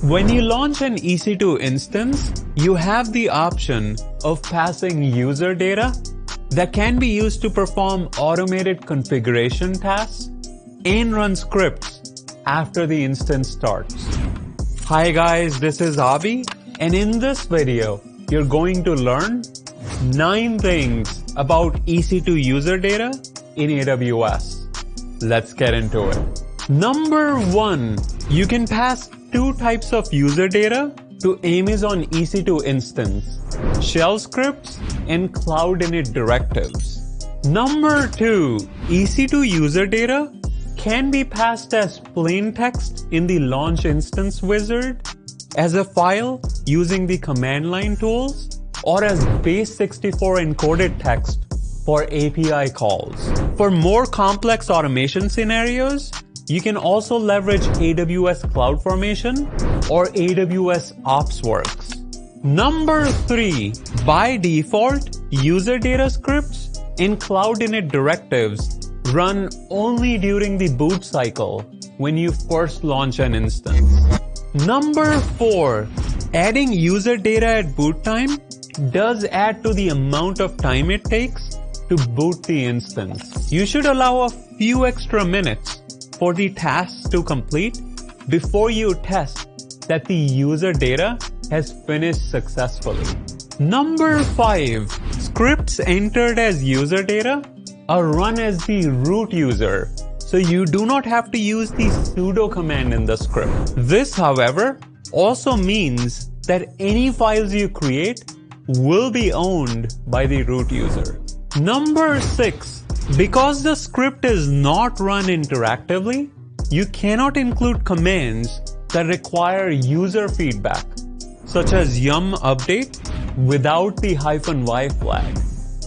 When you launch an EC2 instance, you have the option of passing user data that can be used to perform automated configuration tasks and run scripts after the instance starts. Hi guys, this is Abhi, and in this video, you're going to learn 9 things about EC2 user data in AWS. Let's get into it. Number 1, you can pass 2 types of user data to Amazon EC2 instance: shell scripts and cloud-init directives. Number 2, EC2 user data can be passed as plain text in the launch instance wizard, as a file using the command line tools, or as base64 encoded text for API calls. For more complex automation scenarios, you can also leverage AWS CloudFormation or AWS OpsWorks. Number 3, by default, user data scripts and cloud-init directives run only during the boot cycle when you first launch an instance. Number 4, adding user data at boot time does add to the amount of time it takes to boot the instance. You should allow a few extra minutes for the tasks to complete before you test that the user data has finished successfully. Number 5, scripts entered as user data are run as the root user, so you do not have to use the sudo command in the script. This, however, also means that any files you create will be owned by the root user. Number 6, because the script is not run interactively, you cannot include commands that require user feedback, such as yum update, without the -y flag.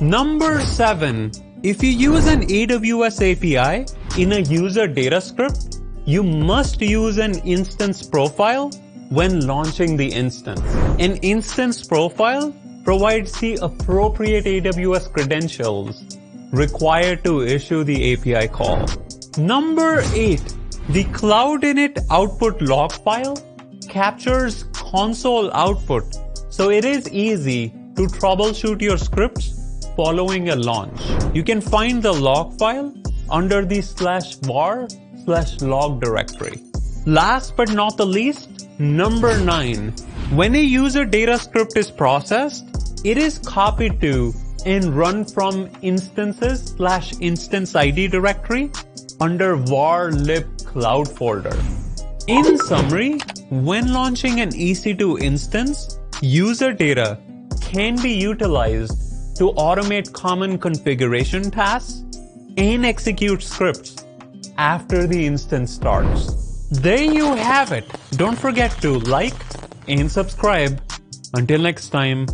Number 7, if you use an AWS API in a user data script, you must use an instance profile when launching the instance. An instance profile provides the appropriate AWS credentials required to issue the API call. Number 8, the cloud-init output log file captures console output, so it is easy to troubleshoot your scripts following a launch. You can find the log file under the /var/log directory. Last but not the least, number 9, when a user data script is processed, it is copied to and run from instances/instance ID directory under var lib cloud folder. In summary, when launching an EC2 instance, user data can be utilized to automate common configuration tasks and execute scripts after the instance starts. There you have it. Don't forget to like and subscribe. Until next time.